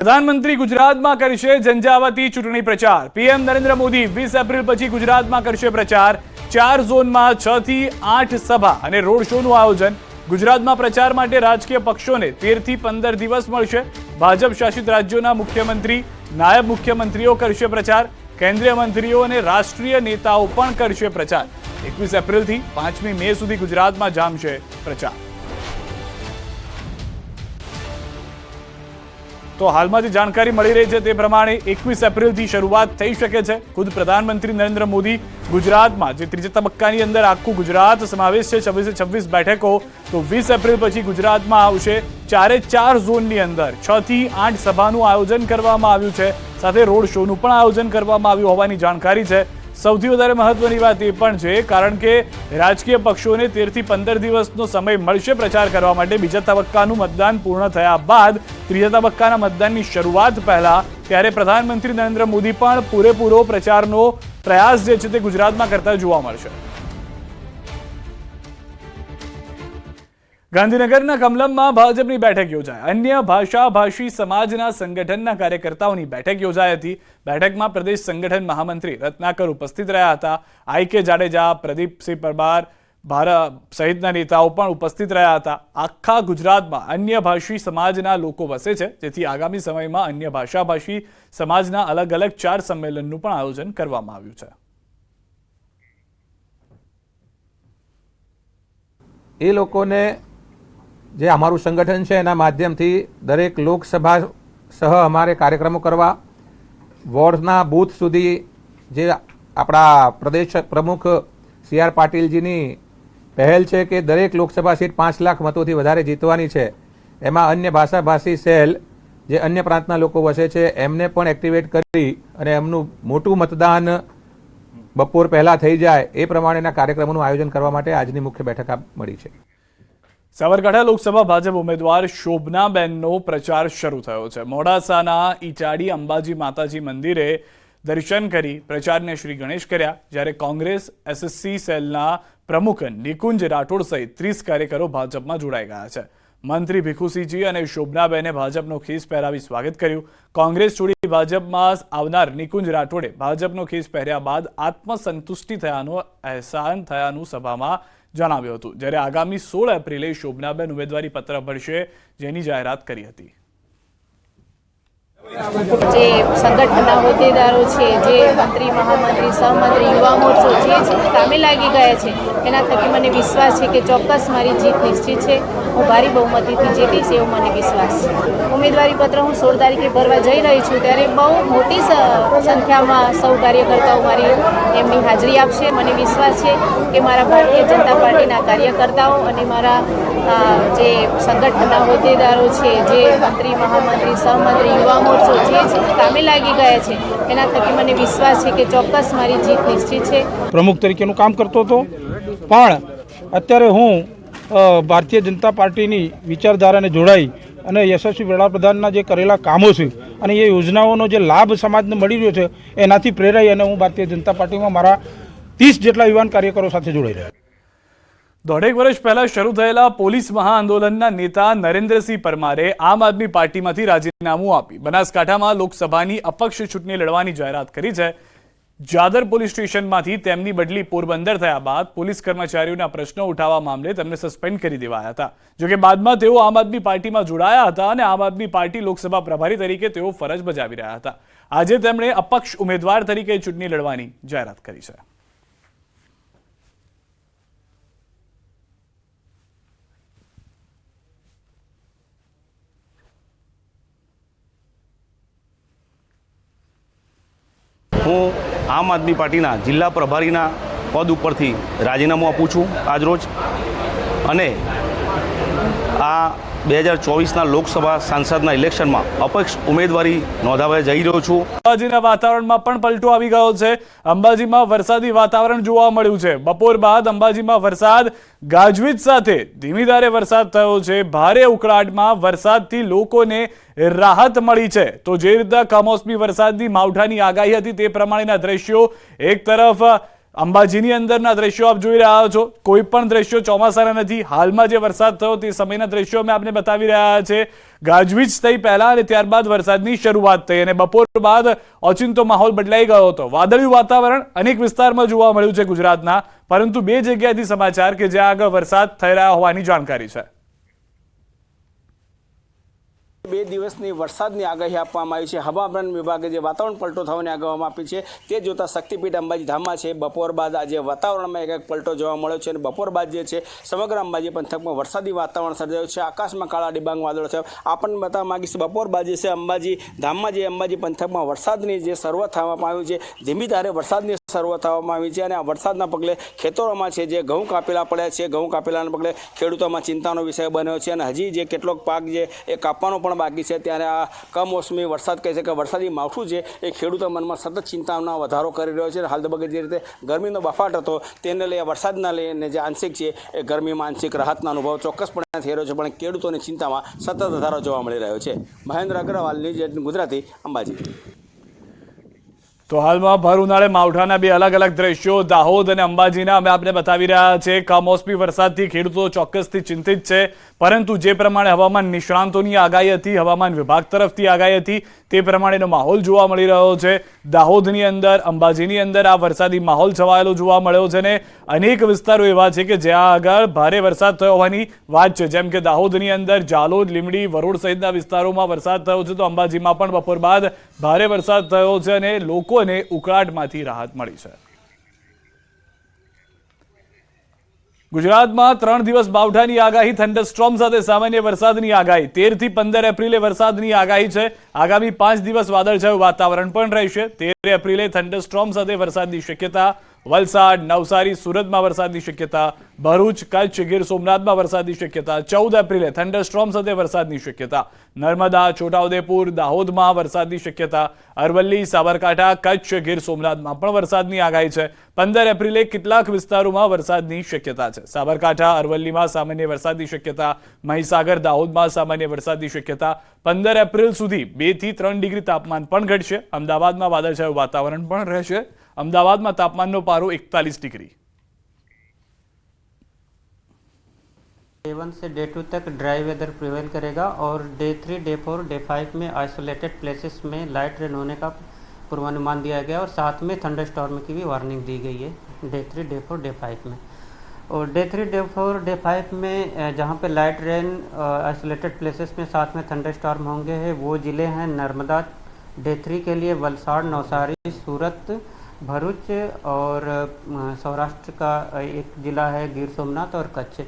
પ્રધાનમંત્રી ગુજરાતમાં કરશે ઝંઝાવાતી ચૂંટણી પ્રચાર। પીએમ નરેન્દ્ર મોદી 20 એપ્રિલ પછી ગુજરાતમાં કરશે પ્રચાર। 4 ઝોનમાં 6 થી 8 સભા અને રોડ શોનું આયોજન। ગુજરાતમાં પ્રચાર માટે રાજકીય પક્ષોને 13 થી 15 દિવસ મળશે। ભાજપ શાસિત રાજ્યોના મુખ્યમંત્રી, નાયબ મુખ્યમંત્રીઓ કરશે પ્રચાર। કેન્દ્રીય મંત્રીઓ અને રાષ્ટ્રીય નેતાઓ પણ કરશે પ્રચાર। 21 એપ્રિલથી 5મી મે સુધી ગુજરાતમાં જામશે પ્રચાર। તો હાલમાં જે જાણકારી મળી રહી છે તે પ્રમાણે 21 એપ્રિલથી શરૂઆત થઈ શકે છે। ખુદ પ્રધાનમંત્રી નરેન્દ્ર મોદી ગુજરાતમાં જે ત્રીજા તબક્કાની અંદર આખું ગુજરાત સમાવેશ છે 26 બેઠકો, તો 20 એપ્રિલ પછી ગુજરાતમાં આવશે। 4 ઝોનની અંદર 6 થી 8 સભાનું આયોજન કરવામાં આવ્યું છે, સાથે રોડ શોનું પણ આયોજન કરવામાં આવ્યું હોવાની જાણકારી છે। સૌથી વધારે મહત્વની વાત એ પણ છે કારણ કે રાજકીય પક્ષોને 13 થી 15 દિવસનો સમય મળશે પ્રચાર કરવા માટે। બીજા તબક્કાનું મતદાન પૂર્ણ થયા બાદ ત્રીજા તબક્કાના મતદાનની શરૂઆત પહેલા ત્યારે પ્રધાનમંત્રી નરેન્દ્ર મોદી પણ પૂરેપૂરો પ્રચારનો પ્રયાસ જે છે તે ગુજરાતમાં કરતા જોવા મળશે। ગાંધીનગરના કમલમમાં ભાજપની બેઠક યોજાઈ। અન્ય ભાષાભાષી સમાજના સંગઠનના કાર્યકર્તાઓની બેઠક યોજાઈ હતી। બેઠકમાં પ્રદેશ સંગઠન મહામંત્રી રત્નાકર ઉપસ્થિત રહ્યા હતા। આઈ.કે. જાડેજા, પ્રદીપસિંહ પરમાર સહિતના નેતાઓ પણ ઉપસ્થિત રહ્યા હતા। આખા ગુજરાતમાં અન્ય ભાષી સમાજના લોકો વસે છે, જેથી આગામી સમયમાં અન્ય ભાષાભાષી સમાજના અલગ અલગ 4 સંમેલનનું પણ આયોજન કરવામાં આવ્યું છે। એ લોકોને જે અમારું સંગઠન છે એના માધ્યમથી દરેક લોકસભા સહ અમારે કાર્યક્રમો કરવા, વોર્ડના બૂથ સુધી જે આપણા પ્રદેશ પ્રમુખ સી.આર. પાટીલજીની પહેલ છે કે દરેક લોકસભા સીટ 5 લાખ મતોથી વધારે જીતવાની છે, એમાં અન્ય ભાષાભાષી સેલ જે અન્ય પ્રાંતના લોકો વસે છે એમને પણ એક્ટિવેટ કરી અને એમનું મોટું મતદાન બપોર પહેલા થઈ જાય એ પ્રમાણેના કાર્યક્રમોનું આયોજન કરવા માટે આજની મુખ્ય બેઠક મળી છે। સાબરકાંઠા લોકસભા ભાજપ ઉમેદવાર શોભનાબેનનો પ્રચાર શરૂ થયો છે। મોડાસાના ઈચાડી અંબાજી માતાજી મંદિરે દર્શન કરી પ્રચારને શ્રી ગણેશ કર્યા, જ્યારે કોંગ્રેસ એસએસસી સેલના પ્રમુખ નિકુંજ રાઠોડ સહિત 30 કાર્યકરો ભાજપમાં જોડાઈ ગયા છે। મંત્રી ભીખુસિંહજી અને શોભનાબેને ભાજપનો ખેસ પહેરાવી સ્વાગત કર્યું। કોંગ્રેસ છોડી ભાજપમાં આવનાર નિકુંજ રાઠોડે ભાજપનો ખેસ પહેર્યા બાદ આત્મસંતુષ્ટિ થયાનો અહેસાન થયાનું સભામાં જણાવ્યું હતું, જ્યારે આગામી 16 એપ્રિલે શોભનાબેન ઉમેદવારી પત્ર ભરશે, જેની જાહેરાત કરી હતી। જે સંગઠનના હોદ્દેદારો છે, જે મંત્રી, મહામંત્રી, સહમંત્રી, યુવા મોરચો જે કામે લાગી ગયા છે, એના થકી મને વિશ્વાસ છે કે ચોક્કસ મારી જીત નિશ્ચિત છે। હું ભારી બહુમતીથી જીતીશ એવો મને વિશ્વાસ છે। ઉમેદવારી પત્ર હું 16 તારીખે ભરવા જઈ રહી છું, ત્યારે બહુ મોટી સંખ્યામાં સૌ કાર્યકર્તાઓ મારી એમની હાજરી આપશે। મને વિશ્વાસ છે કે મારા ભારતીય જનતા પાર્ટીના કાર્યકર્તાઓ અને મારા જે સંગઠનના હોદ્દેદારો છે, જે મંત્રી, મહામંત્રી, સહમંત્રી, યુવા મોરચો જે કામે લાગી ગયા છે, એના થકી મને વિશ્વાસ છે કે ચોક્કસ મારી જીત નિશ્ચિત છે। પ્રમુખ તરીકેનું કામ કરતો હતો, પણ અત્યારે હું ભારતીય જનતા પાર્ટીની વિચારધારાને જોડાઈ અને યશસ્વી વડાપ્રધાનના જે કરેલા કામો છે અને એ યોજનાઓનો જે લાભ સમાજને મળી રહ્યો છે એનાથી પ્રેરાઈ અને હું ભારતીય જનતા પાર્ટીમાં મારા 30 જેટલા યુવાન કાર્યકરો સાથે જોડાઈ રહ્યા। 1.5 વર્ષ પહેલા શરૂ થયેલા પોલીસ મહાઆંદોલનના નેતા નરેન્દ્રસિંહ પરમારે આમ આદમી પાર્ટીમાંથી રાજીનામું આપી બનાસકાંઠામાં લોકસભાની અપક્ષ ચૂંટણી લડવાની જાહેરાત કરી છે। જાદર પોલીસ સ્ટેશનમાંથી તેમની બદલી પોરબંદર થયા બાદ પોલીસ કર્મચારીઓના પ્રશ્નો ઉઠાવવા મામલે તેમને સસ્પેન્ડ કરી દેવાયા હતા। જોકે બાદમાં તેઓ આમ આદમી પાર્ટીમાં જોડાયા હતા અને આમ આદમી પાર્ટી લોકસભા પ્રભારી તરીકે તેઓ ફરજ બજાવી રહ્યા હતા। આજે તેમણે અપક્ષ ઉમેદવાર તરીકે ચૂંટણી લડવાની જાહેરાત કરી છે। હું આમ આદમી પાર્ટીના જિલ્લા પ્રભારીના પદ ઉપરથી રાજીનામું આપું છું આજરોજ, અને આ 2024ના લોકસભા સાંસદના ઇલેક્શનમાં અપક્ષ ઉમેદવારી નોંધાવવા જઈ રહ્યો છું। અંબાજીના વાતાવરણમાં પણ પલટો આવી ગયો છે। અંબાજીમાં વરસાદી વાતાવરણ જોવા મળ્યું છે। બપોર બાદ અંબાજીમાં વરસાદ ગાજવીજ સાથે ધીમી ધારે વરસાદ થયો છે। ભારે ઉકળાટમાં વરસાદથી લોકોને રાહત મળી છે। તો જે રીતે કમોસમી વરસાદની માવઠાની આગાહી હતી તે પ્રમાણેના દ્રશ્યો, એક તરફ અંબાજીની અંદરના દ્રશ્યો આપ જોઈ રહ્યા છો, કોઈ પણ દ્રશ્યો ચોમાસાના નથી. હાલમાં જે વરસાદ થયો તે સમયના દ્રશ્યો અમે આપને બતાવી રહ્યા છે. ગાજવીજ થઈ પહેલા અને ત્યારબાદ વરસાદની શરૂઆત થઈ અને બપોર બાદ ઓચિંતો માહોલ બદલાઈ ગયો હતો. વાદળિયું વાતાવરણ અનેક વિસ્તારમાં જોવા મળ્યું છે ગુજરાતના, પરંતુ બે જગ્યાએથી સમાચાર કે જ્યાં આગળ વરસાદ થઈ રહ્યા હોવાની જાણકારી છે. 2 દિવસની વરસાદની આગાહી આપવામાં આવી છે. હવામાન વિભાગે જે વાતાવરણ પલટો થવાની આગાહી આપી છે તે જોતા શક્તિપીઠ અંબાજી ધામમાં છે બપોર બાદ આજે વાતાવરણમાં એક પલટો જોવા મળ્યો છે અને બપોર બાદ જે છે સમગ્ર અંબાજી પંથકમાં વરસાદી વાતાવરણ સર્જાયું છે. આકાશમાં કાળા ડિબાંગ વાદળો છે. આપણને બતાવવા માંગીશ બપોર બાદ જે છે અંબાજી ધામમાં જે અંબાજી પંથકમાં વરસાદની જે શરૂઆત થવામાં આવી છે, ધીમી ધારે વરસાદની શરૂઆત થવામાં આવી છે અને આ વરસાદના પગલે ખેતરોમાં છે જે ઘઉં કાપેલા પડ્યા છે, ઘઉં કાપેલાના પગલે ખેડૂતોમાં ચિંતાનો વિષય બન્યો છે અને હજી જે કેટલોક પાક જે એ કાપવાનો પણ બાકી છે. ત્યારે આ કમોસમી વરસાદ કહે છે કે વરસાદી માવઠું છે એ ખેડૂતો મનમાં સતત ચિંતાનો વધારો કરી રહ્યો છે. હાલ તબક્કે જે રીતે ગરમીનો બફાટ હતો તેને લઈ વરસાદના લઈને જે આંશિક છે એ ગરમીમાં આંશિક રાહતનો અનુભવ ચોક્કસપણે થઈ રહ્યો છે, પણ ખેડૂતોની ચિંતામાં સતત વધારો જોવા મળી રહ્યો છે. મહેન્દ્ર અગ્રવાલ, ન્યૂઝ 18 ગુજરાતી, અંબાજી. તો હાલમાં ભર ઉનાળે માવઠાના બે અલગ અલગ દ્રશ્યો દાહોદ અને અંબાજીના અમે આપને બતાવી રહ્યા છે. કમોસમી વરસાદથી ખેડૂતો ચોક્કસથી ચિંતિત છે, પરંતુ જે પ્રમાણે હવામાન નિષ્ણાંતોની આગાહી હતી, હવામાન વિભાગ તરફથી આગાહી હતી, તે પ્રમાણેનો માહોલ જોવા મળી રહ્યો છે. દાહોદની અંદર, અંબાજીની અંદર આ વરસાદી માહોલ છવાયેલો જોવા મળ્યો છે અને અનેક વિસ્તારો એવા છે કે જ્યાં આગળ ભારે વરસાદ થયો હોવાની વાત છે. જેમ કે દાહોદની અંદર જાલોદ, લીમડી, વરોડ સહિતના વિસ્તારોમાં વરસાદ થયો છે, તો અંબાજીમાં પણ બપોર બાદ ભારે વરસાદ થયો છે અને લોકોને ઉકળાટમાંથી રાહત મળી છે. ગુજરાતમાં 3 દિવસ માવઠાની આગાહી, થંડરસ્ટોર્મ સાથે સામાન્ય વરસાદની આગાહી. 13 થી 15 એપ્રિલે વરસાદની આગાહી છે. આગામી 5 દિવસ વાદળછાયું વાતાવરણ પણ રહેશે. 13 એપ્રિલે થંડરસ્ટોર્મ સાથે વરસાદની શક્યતા. વલસાડ, નવસારી, સુરતમાં વરસાદની શક્યતા. ભરૂચ, કચ્છ, ગીર સોમનાથમાં વરસાદની શક્યતા. 14 એપ્રિલે થંડરસ્ટોર્મ સાથે વરસાદની શક્યતા. નર્મદા, છોટાઉદેપુર, દાહોદમાં વરસાદની શક્યતા. અરવલ્લી, સાબરકાંઠા, કચ્છ, ગીર સોમનાથમાં પણ વરસાદની આગાહી છે. 15 એપ્રિલે કેટલાક વિસ્તારોમાં વરસાદની શક્યતા છે. સાબરકાંઠા, અરવલ્લીમાં સામાન્ય વરસાદની શક્યતા. મહીસાગર, દાહોદમાં સામાન્ય વરસાદની શક્યતા. 15 એપ્રિલ સુધી 2 થી 3 ડિગ્રી તાપમાન પણ ઘટશે. અમદાવાદમાં વાદળછાયું વાતાવરણ પણ રહેશે. અમદાવાદમાં તાપમાનનો પારો 41 ડિગ્રી. डे 1 से डे 2 तक ड्राई वेदर प्रिवेल करेगा और डे 3, डे 4, डे 5 में आइसोलेटेड प्लेसेस में लाइट रेन होने का पूर्वानुमान दिया गया और साथ में थंडर स्टॉर्म की भी वार्निंग दी गई है डे 3, डे 4, डे 5 में. और डे 3, डे 4, डे 5 में जहाँ पे लाइट रेन आइसोलेटेड प्लेसेस में साथ में थंडर स्टॉर्म होंगे हैं वो ज़िले हैं नर्मदा. डे 3 के लिए वलसाड़, नवसारी, सूरत, भरूच और सौराष्ट्र का एक ज़िला है गिर सोमनाथ और कच्छ.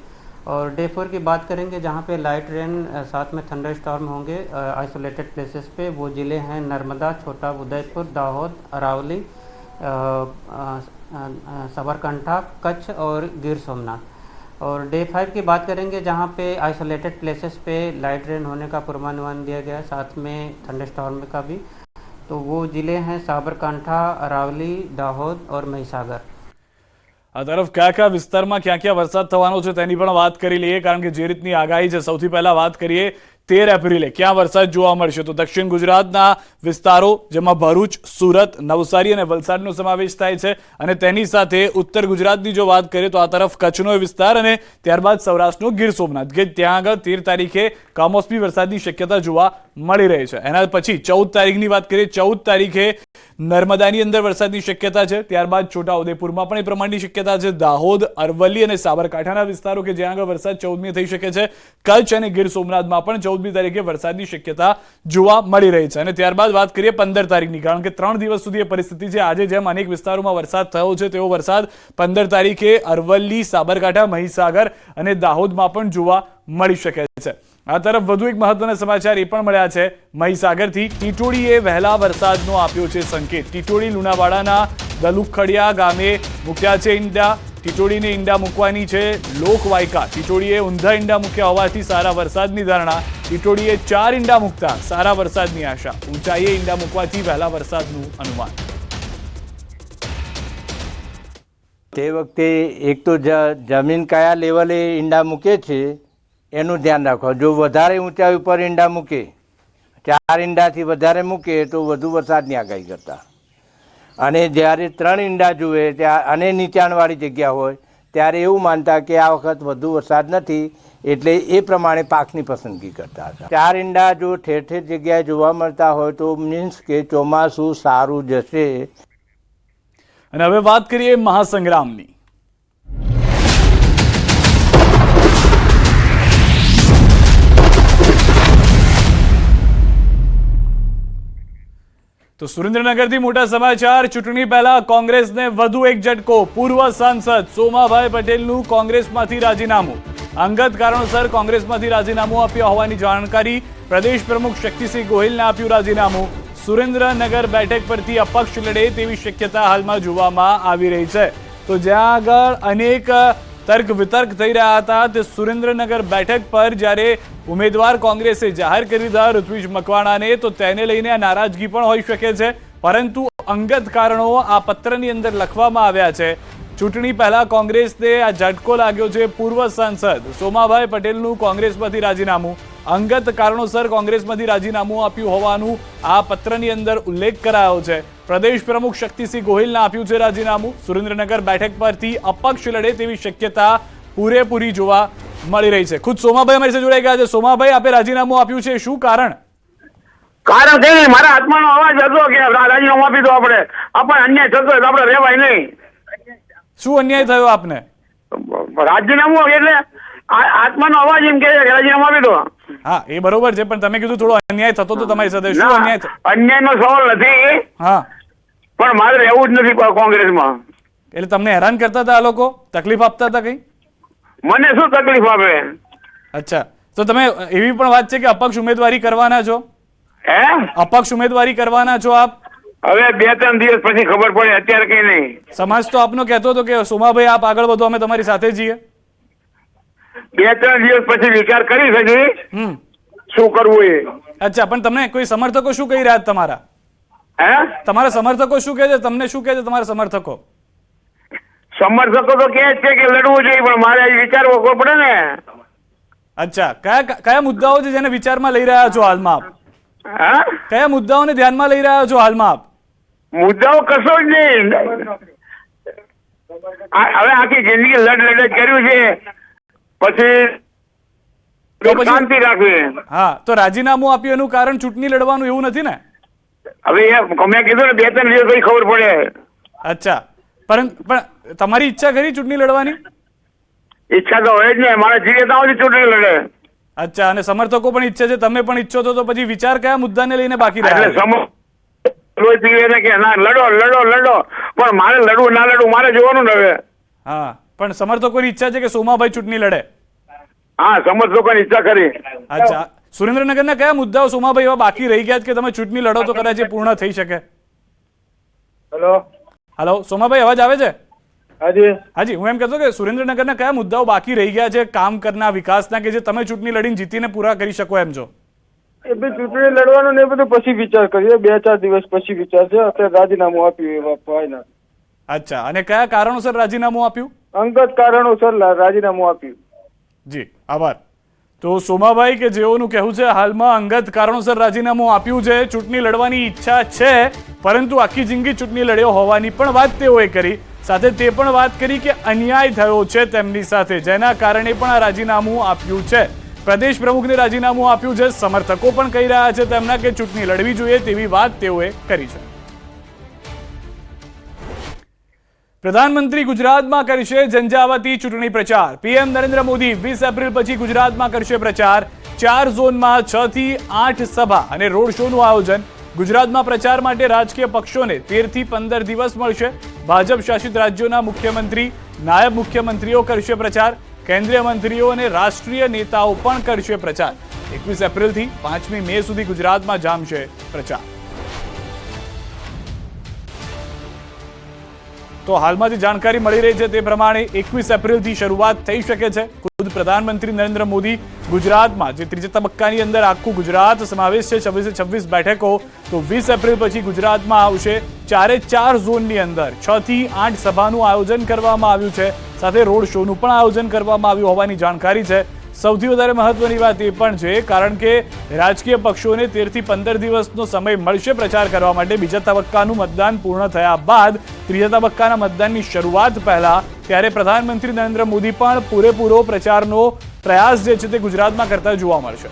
और डे 4 की बात करेंगे जहाँ पे लाइट रेन साथ में थंडर स्टॉर्म होंगे आइसोलेटेड प्लेसेस पे, वो ज़िले हैं नर्मदा, छोटा उदयपुर, दाहोद, अरावली, साबरकांठा, कच्छ और गिर सोमनाथ. और डे 5 की बात करेंगे जहाँ पे आइसोलेटेड प्लेसेस पे लाइट रेन होने का पूर्वानुमान दिया गया है साथ में थंडर स्टॉर्म का भी, तो वो ज़िले हैं साबरकांठा, अरावली, दाहोद और મહીસાગર. આ તરફ કયા વિસ્તારમાં ક્યાં વરસાદ થવાનો છે તેની પણ વાત કરી લઈએ, કારણ કે જે રીતની આગાહી છે. સૌથી પહેલા વાત કરીએ 13 એપ્રિલે ક્યાં વરસાદ જોવા મળશે, તો દક્ષિણ ગુજરાતના વિસ્તારો જેમાં ભરૂચ, સુરત, નવસારી અને વલસાડનો સમાવેશ થાય છે અને તેની સાથે ઉત્તર ગુજરાતની જો વાત કરીએ તો આ તરફ કચ્છનો વિસ્તાર અને ત્યારબાદ સૌરાષ્ટ્રનો ગીર સોમનાથ, કે ત્યાં આગળ 13 તારીખે કમોસમી વરસાદની શક્યતા જોવા મળી રહી છે. એના પછી 14 તારીખની વાત કરીએ, 14 તારીખે નર્મદાની અંદર વરસાદની શક્યતા છે. ત્યારબાદ છોટાઉદેપુરમાં પણ એ પ્રમાણની શક્યતા છે. દાહોદ, અરવલ્લી અને સાબરકાંઠાના વિસ્તારો કે જ્યાં આગળ વરસાદ 14મી થઈ શકે છે. કચ્છ અને ગીર સોમનાથમાં પણ 14મી તારીખે વરસાદની શક્યતા જોવા મળી રહી છે. અને ત્યારબાદ વાત કરીએ 15 તારીખની, કારણ કે 3 દિવસ સુધી એ પરિસ્થિતિ છે. આજે જેમ અનેક વિસ્તારોમાં વરસાદ થયો છે તેવો વરસાદ 15 તારીખે અરવલ્લી, સાબરકાંઠા, મહીસાગર અને દાહોદમાં પણ જોવા મળી શકે છે. આ તરફ વધુ એક મહત્વના સમાચાર એ પણ મળ્યા છે મહીસાગરથી. ટીટોડીએ વહેલા વરસાદનો આપ્યો છે સંકેત. ટીટોડી લુણાવાડાના દલુખડિયા ગામે મૂક્યા છે ઈંડા. ટીટોડીને ઈંડા મૂકવાની છે લોકવાયકા. ટીટોડીએ ઊંધા ઈંડા મૂક્યા હોવાથી સારા વરસાદની ધારણા. ટીટોડીએ 4 ઈંડા મૂકતા સારા વરસાદની આશા. ઊંચાઈએ ઈંડા મૂકવાથી વહેલા વરસાદનું અનુમાન. તે વખતે એક તો જમીન કયા લેવલે ઈંડા મૂકે છે એનું ધ્યાન રાખો. જો વધારે ઊંચાઈ ઉપર ઈંડા મૂકે, 4 ઈંડાથી વધારે મૂકે તો વધુ વરસાદની આગાહી કરતા. અને જ્યારે 3 ઈંડા જુએ ત્યાં અને નીચાણવાળી જગ્યા હોય ત્યારે એવું માનતા કે આ વખત વધુ વરસાદ નથી, એટલે એ પ્રમાણે પાકની પસંદગી કરતા હતા. 4 ઈંડા જો ઠેર ઠેર જગ્યાએ જોવા મળતા હોય તો મીન્સ કે ચોમાસું સારું જશે. અને હવે વાત કરીએ મહાસંગ્રામની. તો સુરેન્દ્રનગરથી મોટા સમાચાર. ચૂંટણી પહેલા કોંગ્રેસને વધુ એક ઝટકો. પૂર્વ સાંસદ સોમાભાઈ પટેલનું કોંગ્રેસમાંથી રાજીનામું. અંગત કારણોસર કોંગ્રેસમાંથી રાજીનામું આપ્યું હોવાની જાણકારી. પ્રદેશ પ્રમુખ શક્તિસિંહ ગોહિલને આપ્યું રાજીનામું. સુરેન્દ્રનગર બેઠક પરથી અપક્ષ લડે તેવી શક્યતા હાલમાં જોવામાં આવી રહી છે. તો જ્યાં આગળ અનેક તર્ક વિતર્ક થઈ રહ્યા હતા તે સુરેન્દ્રનગર બેઠક પર જ્યારે ઉમેદવાર કોંગ્રેસે જાહેર કરી દીધા ઋત્વિજ મકવાણાને, તો તેને લઈને આ નારાજગી પણ હોઈ શકે છે. પરંતુ અંગત કારણો આ પત્રની અંદર લખવામાં આવ્યા છે. ચૂંટણી પહેલા કોંગ્રેસને આ ઝટકો લાગ્યો છે. પૂર્વ સાંસદ સોમાભાઈ પટેલનું કોંગ્રેસમાંથી રાજીનામું. અંગત કારણોસર કોંગ્રેસમાંથી રાજીનામું આપ્યું હોવાનું આ પત્રની અંદર ઉલ્લેખ કરાયો છે. પ્રદેશ પ્રમુખ શક્તિસિંહ ગોહિલને આપ્યું છે રાજીનામું. સુરેન્દ્રનગર બેઠક પરથી અપક્ષ લડે તેવી શક્યતા પૂરેપૂરી જોવા મળી રહી છે. ખુદ સોમાભાઈ અમારી સાથે જોડાઈ ગયા છે. સોમાભાઈ, આપે રાજીનામું આપ્યું છે, શું કારણ? કારણ કઈ નહીં, મારા આત્માનો અવાજ હતો કે રાજીનામું આપી દો, આપણે અન્યાય થતો હોય તો આપણે રહેવાય નહીં. શું અન્યાય થયો આપને? રાજીનામું એટલે આત્માનો અવાજ એમ કે રાજીનામું આપી દો. હા, એ બરોબર છે, પણ તમે કીધું થોડો અન્યાય થતો તો તમારી સાથે. શું અન્યાય? અન્યાયનો સવાલ નથી. હા, પણ મારે રહેવું જ નથી કોંગ્રેસમાં. એટલે તમને હેરાન કરતા હતા આ લોકો? તકલીફ આપતા હતા કઈ? મને શું તકલીફ આપે? અચ્છા, તો તમે એવી પણ વાત છે કે અપક્ષ ઉમેદવારી કરવાના છો? હે, અપક્ષ ઉમેદવારી કરવાના છો આપ? હવે 2-3 દિવસ પછી ખબર પડે, અત્યારે કઈ નહીં. સમાજ તો આપનો કહેતો હતો કે સોમાભાઈ આપ આગળ વધો, અમે તમારી સાથે છીએ. 2-3 દિવસ પછી વિચાર કરી શકીએ શું કરવું એ. અચ્છા, પણ તમને કોઈ સમર્થકો શું કહી રહ્યા છે તમારા? હે, તમારા સમર્થકો શું કહે છે? તમને શું કહે છે તમારા સમર્થકો? સમર્થકો તો કહે છે કે લડવું જોઈએ, પણ મારે વિચારવું પડે ને. અચ્છા, કયા મુદ્દાઓ છે જેને વિચારમાં લઈ રહ્યા છો હાલમાં આપ? હા, કયા મુદ્દાઓને ધ્યાનમાં લઈ રહ્યા છો હાલમાં આપ? મુદ્દાઓ કશો જ નહીં. હવે આખી જિંદગી લડ કર્યું છે, પછી શાંતિ રાખવી. હા, તો રાજીનામું આપ્યું એનું કારણ ચૂંટણી લડવાનું એવું નથી ને? હવે મેં કીધું ને 2-3 દિવસ પછી ખબર પડે. અચ્છા, પણ તમારી ઈચ્છા ખરી ચૂંટણી લડવાની? ઈચ્છા તો હોય જ ને, મારા જીવે ત્યાં ચૂંટણી લડે. અચ્છા, અને સમર્થકો પણ ઈચ્છે છે, તમે પણ ઈચ્છો છો, તો પછી વિચાર કયા મુદ્દાને લઈને બાકી રહ્યા? કે ના લડો, પણ મારે લડવું ના લડવું મારે જોવાનું ને હવે. હા, પણ સમર્થકોની ઈચ્છા છે કે સોમાભાઈ ચૂંટણી લડે? હા, સમર્થકોની ઈચ્છા કરી. અચ્છા, સુરેન્દ્રનગરના કયા મુદ્દાઓ સોમાભાઈ એવા બાકી રહી ગયા કે તમે ચૂંટણી લડો તો કદાચ એ પૂર્ણ થઈ શકે? હેલો સોમાભાઈ, અવાજ આવે છે? હાજી, હું એમ કહેતો કે સુરેન્દ્રનગરના કયા મુદ્દાઓ બાકી રહી ગયા છે કામ કરના, વિકાસના, કે જે તમે ચૂંટણી લડીને જીતીને પૂરા કરી શકો એમ છો? એ બી ચૂંટણી લડવાનું ને એ બધું પછી વિચાર કરીએ, 2-4 દિવસ પછી વિચાર છે. અત્યારે રાજીનામું આપ્યું એ ફાઇનલ. અચ્છા, અને કયા કારણોસર રાજીનામું આપ્યું? અંગત કારણોસર રાજીનામું આપ્યું. જી, આભાર. તો સોમાભાઈ કે જેઓનું કહેવું છે હાલમાં અંગત કારણોસર રાજીનામું આપ્યું છે, ચૂંટણી લડવાની ઈચ્છા છે, પરંતુ આખી જિંદગી ચૂંટણી લડ્યો હોવાની પણ વાત તેઓએ કરી. સાથે તે પણ વાત કરી કે અન્યાય થયો છે તેમની સાથે, જેના કારણે પણ આ રાજીનામું આપ્યું છે. પ્રદેશ પ્રમુખને રાજીનામું આપ્યું છે. સમર્થકો પણ કહી રહ્યા છે તેમના કે ચૂંટણી લડવી જોઈએ તેવી વાત તેઓએ કરી છે. પ્રધાનમંત્રી ગુજરાતમાં કરશે ઝંઝાવાતી ચૂંટણી પ્રચાર. પીએમ નરેન્દ્ર મોદી 20 એપ્રિલ પછી ગુજરાતમાં કરશે પ્રચાર. 4 ઝોનમાં 6 થી 8 સભા અને રોડ શોનું આયોજન. ગુજરાતમાં પ્રચાર માટે રાજકીય પક્ષોને 13 થી 15 દિવસ મળશે. ભાજપ શાસિત રાજ્યોના મુખ્યમંત્રી, નાયબ મુખ્યમંત્રીઓ કરશે પ્રચાર. કેન્દ્રીય મંત્રીઓ અને રાષ્ટ્રીય નેતાઓ પણ કરશે પ્રચાર. 21 એપ્રિલથી 5મી મે સુધી ગુજરાતમાં જામશે પ્રચાર. તો હાલમાં જે જાણકારી મળી રહી છે તે પ્રમાણે 21 એપ્રિલથી શરૂઆત થઈ શકે છે. ખુદ પ્રધાનમંત્રી નરેન્દ્ર મોદી ગુજરાતમાં જે ત્રીજા તબક્કાની અંદર આખું ગુજરાત સમાવેશ છે 26 બેઠકો, તો 20 એપ્રિલ પછી ગુજરાતમાં આવશે. 4 ઝોનની અંદર 6 થી 8 સભાનું આયોજન કરવામાં આવ્યું છે. સાથે રોડ શોનું પણ આયોજન કરવામાં આવ્યું હોવાની જાણકારી છે. સૌથી વધારે મહત્વની વાત એ પણ છે કારણ કે રાજકીય પક્ષોને 13 થી 15 દિવસનો સમય મળશે પ્રચાર કરવા માટે. બીજા તબક્કાનું મતદાન પૂર્ણ થયા બાદ ત્રીજા તબક્કાના મતદાનની શરૂઆત પહેલા ત્યારે પ્રધાનમંત્રી નરેન્દ્ર મોદી પણ પૂરેપૂરો પ્રચારનો પ્રયાસ જે છે તે ગુજરાતમાં કરતા જોવા મળશે.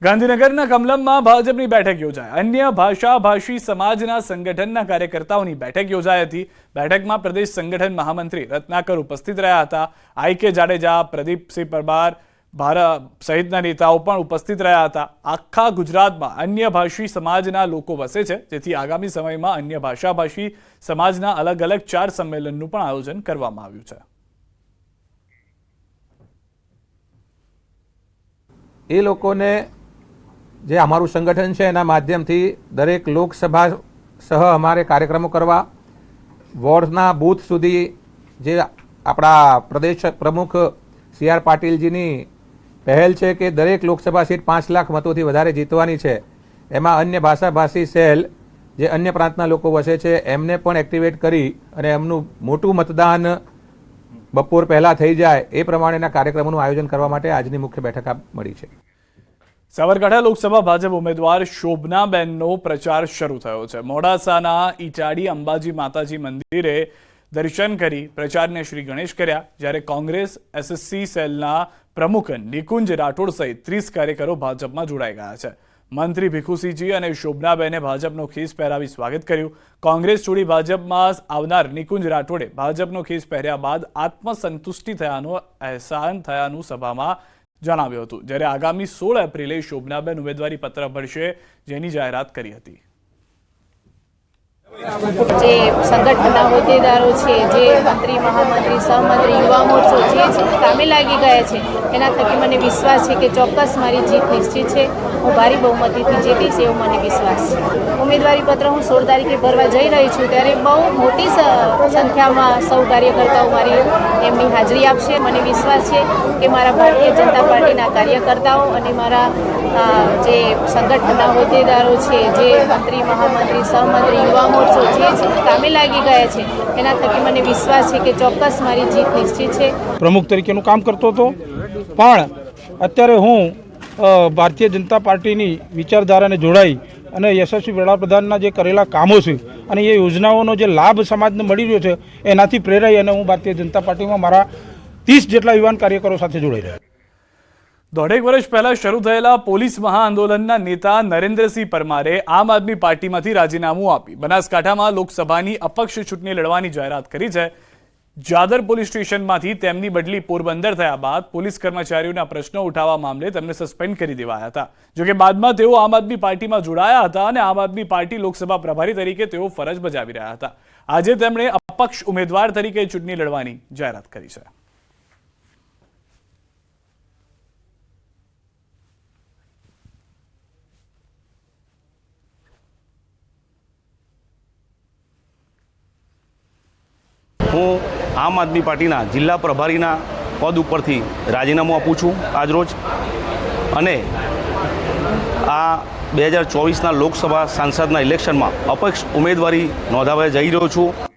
ગાંધીનગરના કમલમમાં ભાજપની બેઠક યોજાઈ. અન્ય ભાષાભાષી સમાજના સંગઠનના કાર્યકર્તાઓની બેઠક યોજાઈ હતી. બેઠકમાં પ્રદેશ સંગઠન મહામંત્રી રત્નાકર ઉપસ્થિત રહ્યા હતા. આઈ.કે. જાડેજા, પ્રદીપસિંહ પરમાર સહિતના નેતાઓ પણ ઉપસ્થિત રહ્યા હતા. આખા ગુજરાતમાં અન્ય ભાષી સમાજના લોકો વસે છે, જેથી આગામી સમયમાં અન્ય ભાષાભાષી સમાજના અલગ અલગ 4 સંમેલનનું પણ આયોજન કરવામાં આવ્યું છે. એ લોકોને જે અમારું સંગઠન છે એના માધ્યમથી દરેક લોકસભા સહ અમારે કાર્યક્રમો કરવા, વોર્ડના બૂથ સુધી જે આપણા પ્રદેશ પ્રમુખ સી.આર. પાટીલજીની પહેલ છે કે દરેક લોકસભા સીટ 5 લાખ મતોથી વધારે જીતવાની છે, એમાં અન્ય ભાષાભાષી સેલ જે અન્ય પ્રાંતના લોકો વસે છે એમને પણ એક્ટિવેટ કરી અને એમનું મોટું મતદાન બપોર પહેલાં થઈ જાય એ પ્રમાણેના કાર્યક્રમોનું આયોજન કરવા માટે આજની મુખ્ય બેઠક મળી છે. સાબરકાંઠા લોકસભા ભાજપ ઉમેદવાર શોભનાબેનનો પ્રચાર શરૂ થયો છે. મોડાસાના ઈટાડી અંબાજી માતાજી મંદિરે દર્શન કરી પ્રચારને શ્રી ગણેશ કર્યા, જ્યારે કોંગ્રેસ એસએસસી સેલના પ્રમુખ નિકુંજ રાઠોડ સહિત 30 કાર્યકરો ભાજપમાં જોડાઈ ગયા છે. મંત્રી ભીખુસિંહજી અને શોભનાબેને ભાજપનો ખેસ પહેરાવી સ્વાગત કર્યું. કોંગ્રેસ છોડી ભાજપમાં આવનાર નિકુંજ રાઠોડે ભાજપનો ખેસ પહેર્યા બાદ આત્મસંતુષ્ટિ થયાનો અહેસાન થયાનું સભામાં જણાવ્યું હતું, જ્યારે આગામી 16 એપ્રિલે શોભનાબેન ઉમેદવારી પત્ર ભરશે, જેની જાહેરાત કરી હતી. જે સંગઠનના હોદ્દેદારો છે, જે મંત્રી, મહામંત્રી, સહમંત્રી, યુવા મોરચો જે કામે લાગી ગયા છે, એના થકી મને વિશ્વાસ છે કે ચોક્કસ મારી જીત નિશ્ચિત છે. હું ભારી બહુમતીથી જીતીશ એવો મને વિશ્વાસ છે. ઉમેદવારી પત્ર હું 16 તારીખે ભરવા જઈ રહી છું, ત્યારે બહુ મોટી સંખ્યામાં સૌ કાર્યકર્તાઓ મારી એમની હાજરી આપશે. મને વિશ્વાસ છે કે મારા ભારતીય જનતા પાર્ટીના કાર્યકર્તાઓ અને મારા જે સંગઠનના હોદ્દેદારો છે, જે મંત્રી, મહામંત્રી, સહમંત્રી, યુવા મોરચો જે કામે લાગી ગયા છે, એના થકી મને વિશ્વાસ છે કે ચોક્કસ મારી જીત નિશ્ચિત છે. પ્રમુખ તરીકેનું કામ કરતો હતો, પણ અત્યારે હું ભારતીય જનતા પાર્ટીની વિચારધારાને જોડાઈ અને યશસ્વી વડાપ્રધાનના જે કરેલા કામો છે અને એ યોજનાઓનો જે લાભ સમાજને મળી રહ્યો છે એનાથી પ્રેરાઈ અને હું ભારતીય જનતા પાર્ટીમાં મારા 30 જેટલા યુવાન કાર્યકરો સાથે જોડાઈ રહ્યા. 1.5 વર્ષ પહેલા શરૂ થયેલા પોલીસ મહાઆંદોલનના નેતા નરેન્દ્રસિંહ પરમારે આમ આદમી પાર્ટીમાંથી રાજીનામું આપી બનાસકાંઠામાં લોકસભાની અપક્ષ ચૂંટણી લડવાની જાહેરાત કરી છે. જાદર પોલીસ સ્ટેશનમાંથી તેમની બદલી પોરબંદર થયા બાદ પોલીસ કર્મચારીઓના પ્રશ્નો ઉઠાવવા મામલે તેમને સસ્પેન્ડ કરી દેવાયા હતા. જોકે બાદમાં તેઓ આમ આદમી પાર્ટીમાં જોડાયા હતા અને આમ આદમી પાર્ટી લોકસભા પ્રભારી તરીકે તેઓ ફરજ બજાવી રહ્યા હતા. આજે તેમણે અપક્ષ ઉમેદવાર તરીકે ચૂંટણી લડવાની જાહેરાત કરી છે. હું આમ આદમી પાર્ટીના જિલ્લા પ્રભારીના પદ ઉપરથી રાજીનામું આપું છું આજરોજ, અને આ 2024ના લોકસભા સાંસદના ઇલેક્શનમાં અપક્ષ ઉમેદવારી નોંધાવવા જઈ રહ્યો છું.